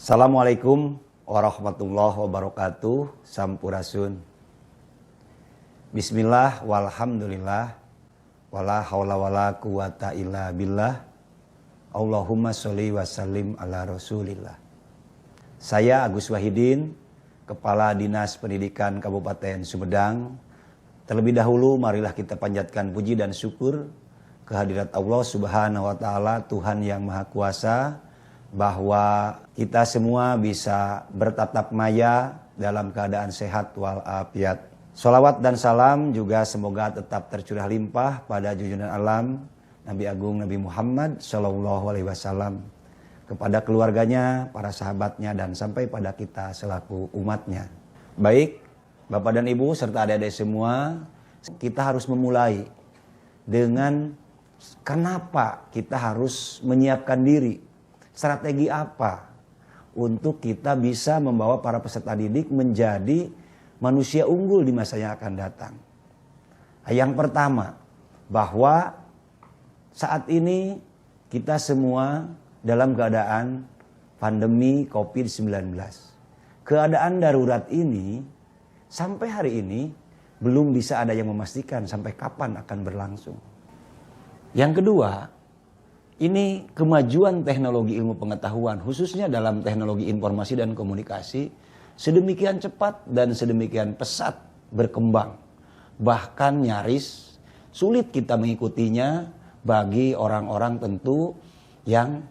Assalamualaikum warahmatullahi wabarakatuh. Sampurasun. Bismillah walhamdulillah wala haula wala quwata illa billah. Allahumma sholli wa sallim ala rasulillah. Saya Agus Wahidin, Kepala Dinas Pendidikan Kabupaten Sumedang. Terlebih dahulu marilah kita panjatkan puji dan syukur kehadirat Allah Subhanahu wa taala, Tuhan yang Maha Kuasa, bahwa kita semua bisa bertatap maya dalam keadaan sehat walafiat. Sholawat dan salam juga semoga tetap tercurah limpah pada junjungan alam Nabi Agung Nabi Muhammad SAW, kepada keluarganya, para sahabatnya, dan sampai pada kita selaku umatnya. Baik, Bapak dan Ibu serta adik-adik semua, kita harus memulai dengan kenapa kita harus menyiapkan diri. Strategi apa untuk kita bisa membawa para peserta didik menjadi manusia unggul di masa yang akan datang? Yang pertama, bahwa saat ini kita semua dalam keadaan pandemi COVID-19. Keadaan darurat ini sampai hari ini belum bisa ada yang memastikan sampai kapan akan berlangsung. Yang kedua, ini kemajuan teknologi ilmu pengetahuan, khususnya dalam teknologi informasi dan komunikasi, sedemikian cepat dan sedemikian pesat berkembang. Bahkan nyaris sulit kita mengikutinya bagi orang-orang tentu yang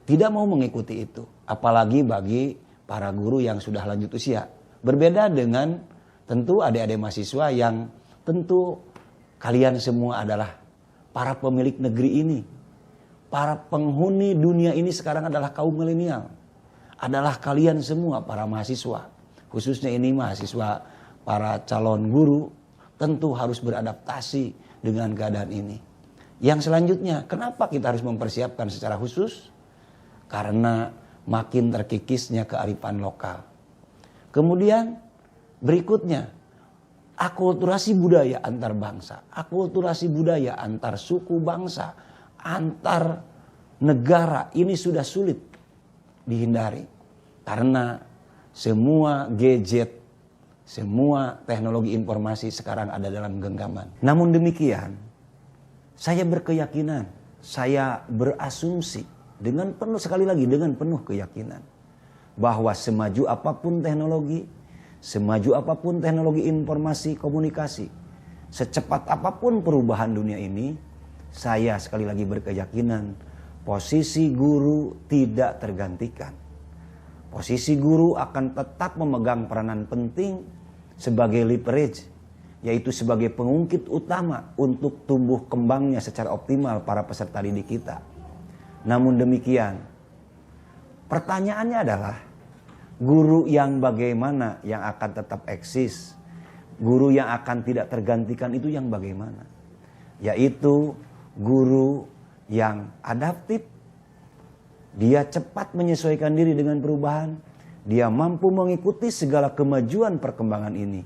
tidak mau mengikuti itu. Apalagi bagi para guru yang sudah lanjut usia. Berbeda dengan tentu adik-adik mahasiswa yang tentu kalian semua adalah para pemilik negeri ini. Para penghuni dunia ini sekarang adalah kaum milenial. Adalah kalian semua para mahasiswa. Khususnya ini mahasiswa para calon guru tentu harus beradaptasi dengan keadaan ini. Yang selanjutnya, kenapa kita harus mempersiapkan secara khusus? Karena makin terkikisnya kearifan lokal. Kemudian berikutnya, akulturasi budaya antar bangsa, akulturasi budaya antar suku bangsa, antar negara ini sudah sulit dihindari karena semua gadget, semua teknologi informasi sekarang ada dalam genggaman. Namun demikian, saya berkeyakinan, saya berasumsi dengan penuh, sekali lagi dengan penuh keyakinan, bahwa semaju apapun teknologi, semaju apapun teknologi informasi komunikasi, secepat apapun perubahan dunia ini, saya sekali lagi berkeyakinan posisi guru tidak tergantikan. Posisi guru akan tetap memegang peranan penting sebagai leverage, yaitu sebagai pengungkit utama untuk tumbuh kembangnya secara optimal para peserta didik kita. Namun demikian, pertanyaannya adalah guru yang bagaimana yang akan tetap eksis? Guru yang akan tidak tergantikan itu yang bagaimana? Yaitu guru yang adaptif, dia cepat menyesuaikan diri dengan perubahan, dia mampu mengikuti segala kemajuan perkembangan ini.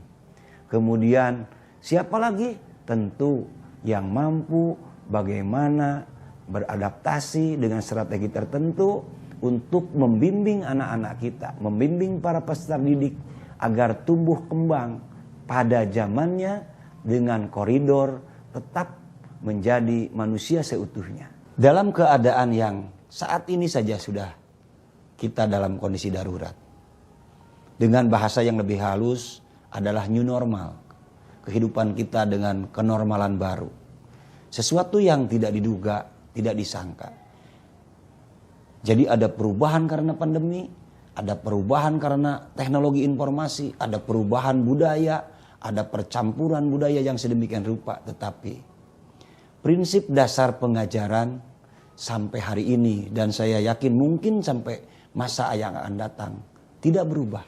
Kemudian siapa lagi? Tentu yang mampu bagaimana beradaptasi dengan strategi tertentu untuk membimbing anak-anak kita, membimbing para peserta didik agar tumbuh kembang pada zamannya dengan koridor tetap menjadi manusia seutuhnya. Dalam keadaan yang saat ini saja sudah kita dalam kondisi darurat. Dengan bahasa yang lebih halus adalah new normal. Kehidupan kita dengan kenormalan baru. Sesuatu yang tidak diduga, tidak disangka. Jadi ada perubahan karena pandemi, ada perubahan karena teknologi informasi, ada perubahan budaya, ada percampuran budaya yang sedemikian rupa, tetapi prinsip dasar pengajaran sampai hari ini, dan saya yakin mungkin sampai masa yang akan datang, tidak berubah.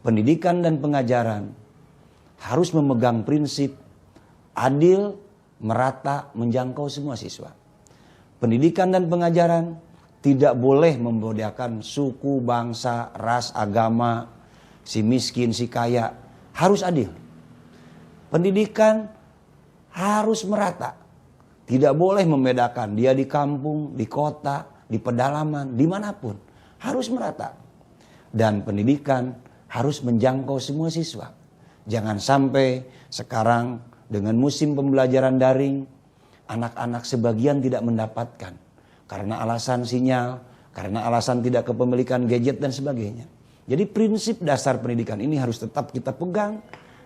Pendidikan dan pengajaran harus memegang prinsip adil, merata, menjangkau semua siswa. Pendidikan dan pengajaran tidak boleh membedakan suku, bangsa, ras, agama, si miskin, si kaya. Harus adil. Pendidikan harus merata. Tidak boleh membedakan dia di kampung, di kota, di pedalaman, dimanapun. harus merata. Dan pendidikan harus menjangkau semua siswa. Jangan sampai sekarang dengan musim pembelajaran daring, anak-anak sebagian tidak mendapatkan. Karena alasan sinyal, karena alasan tidak kepemilikan gadget dan sebagainya. Jadi prinsip dasar pendidikan ini harus tetap kita pegang.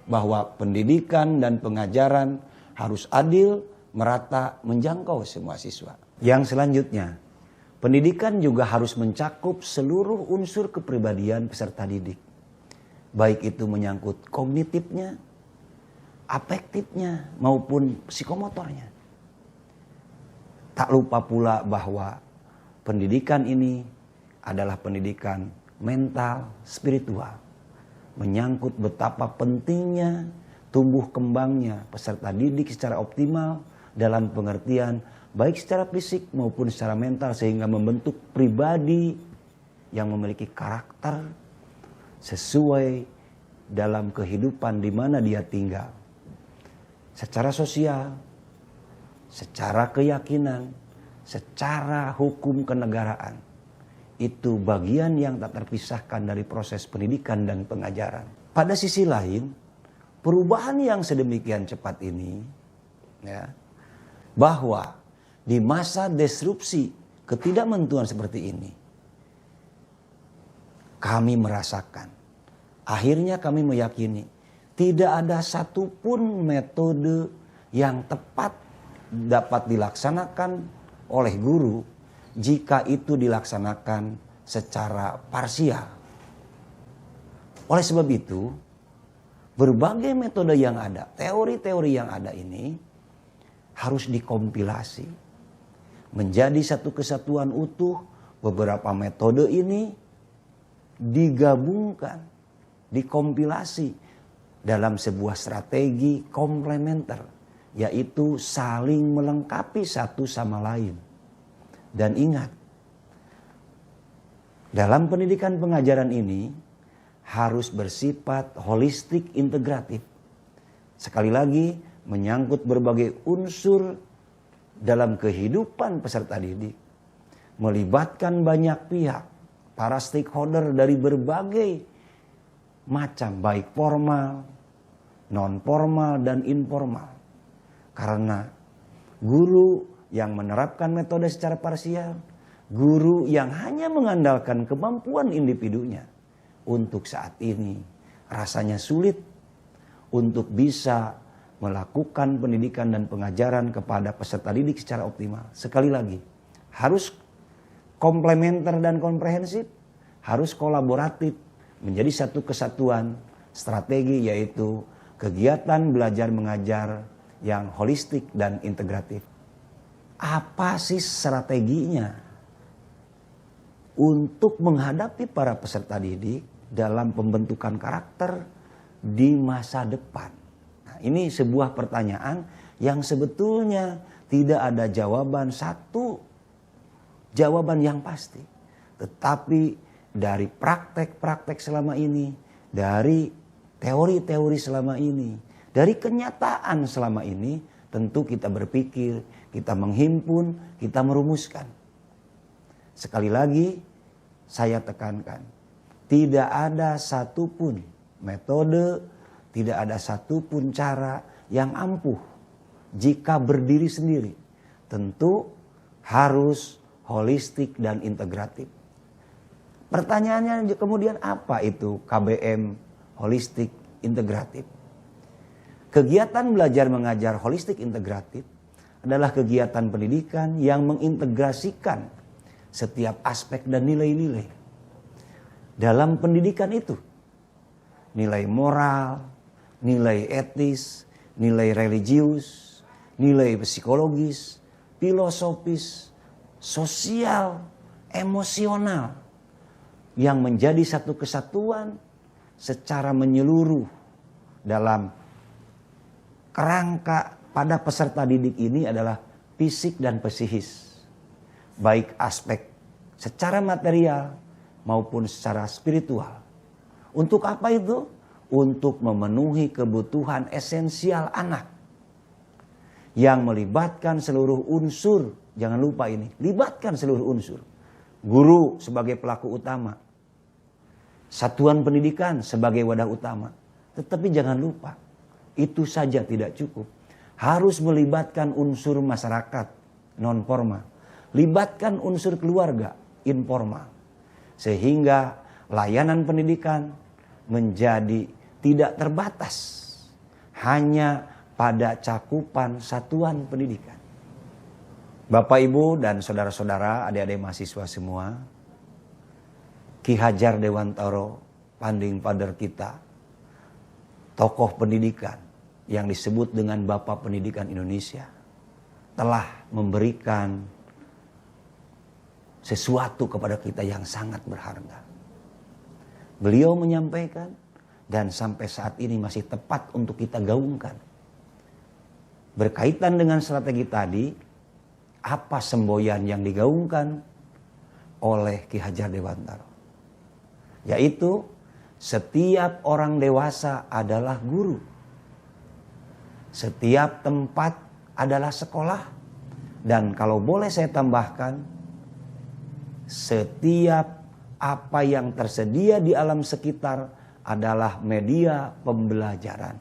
Bahwa pendidikan dan pengajaran harus adil, merata, menjangkau semua siswa. Yang selanjutnya, pendidikan juga harus mencakup seluruh unsur kepribadian peserta didik. Baik itu menyangkut kognitifnya, afektifnya, maupun psikomotornya. Tak lupa pula bahwa pendidikan ini adalah pendidikan mental, spiritual. Menyangkut betapa pentingnya tumbuh kembangnya peserta didik secara optimal dalam pengertian baik secara fisik maupun secara mental sehingga membentuk pribadi yang memiliki karakter sesuai dalam kehidupan di mana dia tinggal. Secara sosial, secara keyakinan, secara hukum kenegaraan. Itu bagian yang tak terpisahkan dari proses pendidikan dan pengajaran. Pada sisi lain, perubahan yang sedemikian cepat ini, ya, bahwa di masa disrupsi ketidakmenentuan seperti ini, kami merasakan, akhirnya kami meyakini, tidak ada satupun metode yang tepat dapat dilaksanakan oleh guru jika itu dilaksanakan secara parsial. Oleh sebab itu, berbagai metode yang ada, teori-teori yang ada ini harus dikompilasi. Menjadi satu kesatuan utuh, beberapa metode ini digabungkan, dikompilasi dalam sebuah strategi komplementer, yaitu saling melengkapi satu sama lain. Dan ingat, dalam pendidikan pengajaran ini harus bersifat holistik integratif. Sekali lagi, menyangkut berbagai unsur dalam kehidupan peserta didik. Melibatkan banyak pihak, para stakeholder dari berbagai macam, baik formal, non-formal, dan informal. Karena guru yang menerapkan metode secara parsial, guru yang hanya mengandalkan kemampuan individunya, untuk saat ini rasanya sulit untuk bisa melakukan pendidikan dan pengajaran kepada peserta didik secara optimal. Sekali lagi, harus komplementer dan komprehensif, harus kolaboratif, menjadi satu kesatuan strategi, yaitu kegiatan belajar mengajar yang holistik dan integratif. Apa sih strateginya untuk menghadapi para peserta didik dalam pembentukan karakter di masa depan? Nah, ini sebuah pertanyaan yang sebetulnya tidak ada jawaban yang pasti. Tetapi dari praktek-praktek selama ini, dari teori-teori selama ini, dari kenyataan selama ini, tentu kita berpikir, kita menghimpun, kita merumuskan. Sekali lagi saya tekankan, tidak ada satupun metode, tidak ada satupun cara yang ampuh jika berdiri sendiri. Tentu harus holistik dan integratif. Pertanyaannya kemudian, apa itu KBM holistik integratif? Kegiatan belajar mengajar holistik integratif adalah kegiatan pendidikan yang mengintegrasikan setiap aspek dan nilai-nilai. Dalam pendidikan itu, nilai moral, nilai etis, nilai religius, nilai psikologis, filosofis, sosial, emosional, yang menjadi satu kesatuan secara menyeluruh dalam kerangka pada peserta didik ini adalah fisik dan psikis. Baik aspek secara material maupun secara spiritual. Untuk apa itu? Untuk memenuhi kebutuhan esensial anak. Yang melibatkan seluruh unsur. Jangan lupa ini, libatkan seluruh unsur. guru sebagai pelaku utama, satuan pendidikan sebagai wadah utama. Tetapi jangan lupa, itu saja tidak cukup. Harus melibatkan unsur masyarakat non formal, libatkan unsur keluarga informal, sehingga layanan pendidikan menjadi tidak terbatas hanya pada cakupan satuan pendidikan. Bapak, Ibu, dan saudara-saudara, adik-adik mahasiswa semua, Ki Hajar Dewantara, Founding Father kita, tokoh pendidikan yang disebut dengan Bapak Pendidikan Indonesia, telah memberikan sesuatu kepada kita yang sangat berharga. Beliau menyampaikan dan sampai saat ini masih tepat untuk kita gaungkan. Berkaitan dengan strategi tadi, apa semboyan yang digaungkan oleh Ki Hajar Dewantara? Yaitu setiap orang dewasa adalah guru. Setiap tempat adalah sekolah. Dan kalau boleh saya tambahkan, setiap apa yang tersedia di alam sekitar adalah media pembelajaran.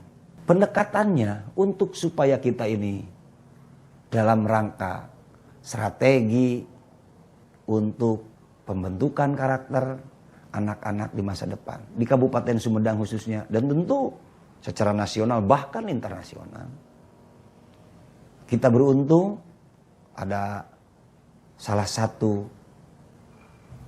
Pendekatannya untuk supaya kita ini dalam rangka strategi untuk pembentukan karakter anak-anak di masa depan. Di Kabupaten Sumedang khususnya, dan tentu secara nasional bahkan internasional. Kita beruntung ada salah satu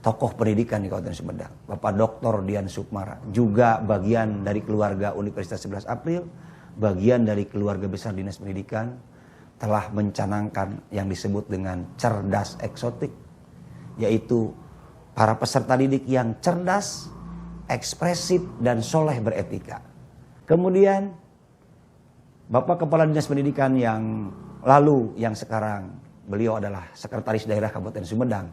tokoh pendidikan di Kabupaten Sumedang, Bapak Dr. Dian Sukmara, juga bagian dari keluarga Universitas 11 April, bagian dari keluarga besar Dinas Pendidikan, telah mencanangkan yang disebut dengan cerdas eksotik, yaitu para peserta didik yang cerdas, ekspresif, dan soleh beretika. Kemudian Bapak Kepala Dinas Pendidikan yang lalu, yang sekarang beliau adalah Sekretaris Daerah Kabupaten Sumedang,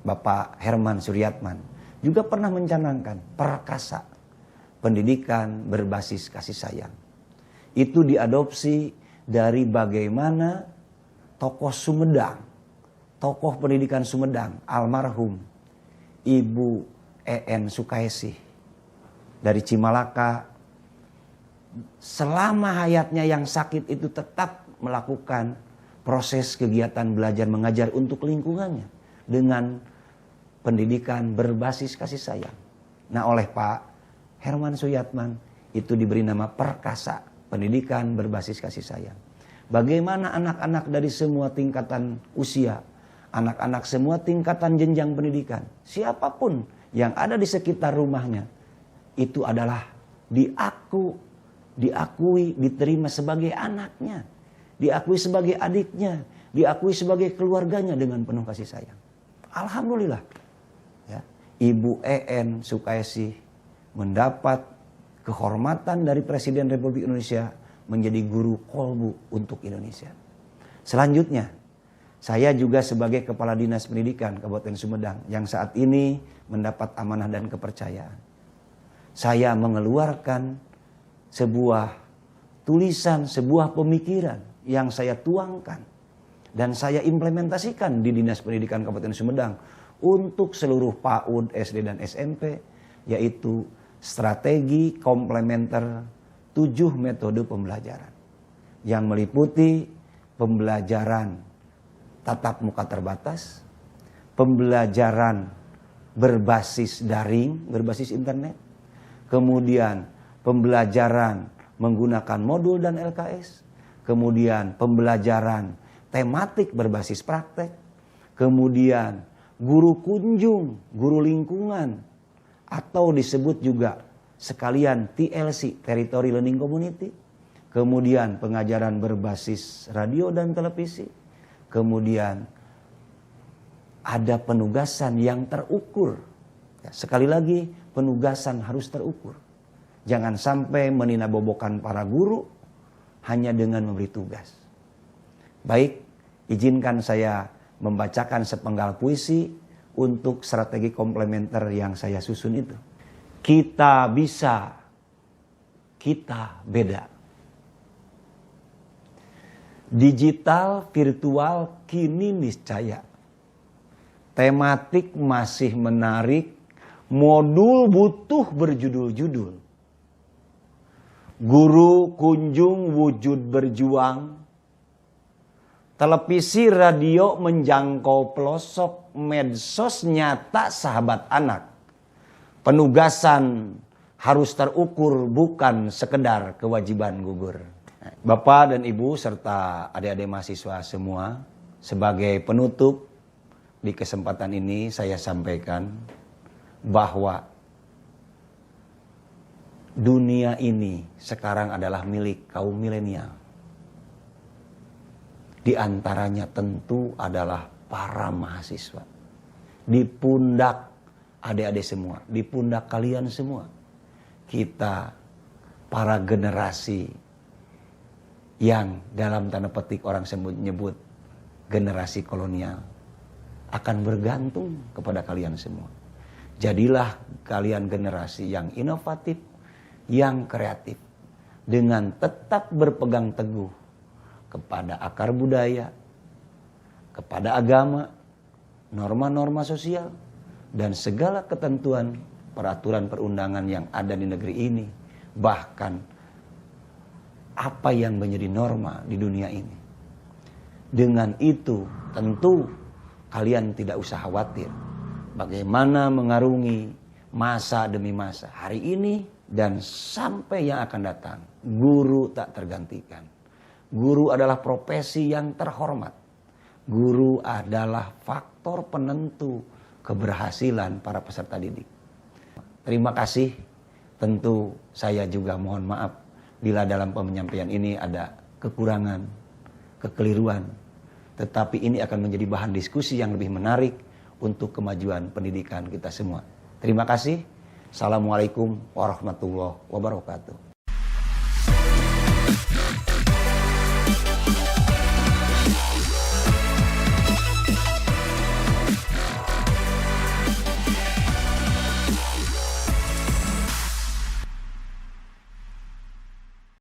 Bapak Herman Suryatman, juga pernah mencanangkan perkasa, pendidikan berbasis kasih sayang. Itu diadopsi dari bagaimana tokoh Sumedang, tokoh pendidikan Sumedang, almarhum Ibu E.N. Sukaesih dari Cimalaka, selama hayatnya yang sakit itu tetap melakukan proses kegiatan belajar mengajar untuk lingkungannya dengan pendidikan berbasis kasih sayang. Nah, oleh Pak Herman Suryatman itu diberi nama perkasa, pendidikan berbasis kasih sayang. Bagaimana anak-anak dari semua tingkatan usia, anak-anak semua tingkatan jenjang pendidikan, siapapun yang ada di sekitar rumahnya, itu adalah diakui, diterima sebagai anaknya, diakui sebagai adiknya, diakui sebagai keluarganya dengan penuh kasih sayang. Alhamdulillah, ya, Ibu E.N. Sukaesih mendapat kehormatan dari Presiden Republik Indonesia menjadi guru kolbu untuk Indonesia. Selanjutnya, saya juga sebagai Kepala Dinas Pendidikan Kabupaten Sumedang yang saat ini mendapat amanah dan kepercayaan. Saya mengeluarkan sebuah tulisan, sebuah pemikiran yang saya tuangkan dan saya implementasikan di Dinas Pendidikan Kabupaten Sumedang untuk seluruh PAUD, SD, dan SMP, yaitu strategi komplementer 7 metode pembelajaran yang meliputi pembelajaran tatap muka terbatas, pembelajaran berbasis daring, berbasis internet, kemudian pembelajaran menggunakan modul dan LKS, kemudian pembelajaran tematik berbasis praktek, kemudian guru kunjung, guru lingkungan, atau disebut juga sekalian TLC, Territory Learning Community, kemudian pengajaran berbasis radio dan televisi, kemudian ada penugasan yang terukur. Sekali lagi, penugasan harus terukur. Jangan sampai meninabobokan para guru hanya dengan memberi tugas. Baik, izinkan saya membacakan sepenggal puisi untuk strategi komplementer yang saya susun itu. Kita bisa, kita beda. Digital virtual kini niscaya. tematik masih menarik, modul butuh berjudul-judul. Guru kunjung wujud berjuang. Televisi radio menjangkau pelosok, medsos nyata sahabat anak. Penugasan harus terukur bukan sekedar kewajiban gugur. Bapak dan Ibu serta adik-adik mahasiswa semua, sebagai penutup di kesempatan ini saya sampaikan bahwa dunia ini sekarang adalah milik kaum milenial. Di antaranya tentu adalah para mahasiswa. Di pundak adik-adik semua, di pundak kalian semua. Kita para generasi yang dalam tanda petik orang nyebut generasi kolonial akan bergantung kepada kalian semua. Jadilah kalian generasi yang inovatif, yang kreatif, dengan tetap berpegang teguh kepada akar budaya, kepada agama, norma-norma sosial, dan segala ketentuan peraturan perundangan yang ada di negeri ini. Bahkan apa yang menjadi norma di dunia ini. Dengan itu tentu kalian tidak usah khawatir bagaimana mengarungi masa demi masa. Hari ini dan sampai yang akan datang, guru tak tergantikan. Guru adalah profesi yang terhormat. Guru adalah faktor penentu keberhasilan para peserta didik. Terima kasih. Tentu saya juga mohon maaf bila dalam penyampaian ini ada kekurangan, kekeliruan. Tetapi ini akan menjadi bahan diskusi yang lebih menarik untuk kemajuan pendidikan kita semua. Terima kasih. Assalamualaikum warahmatullahi wabarakatuh.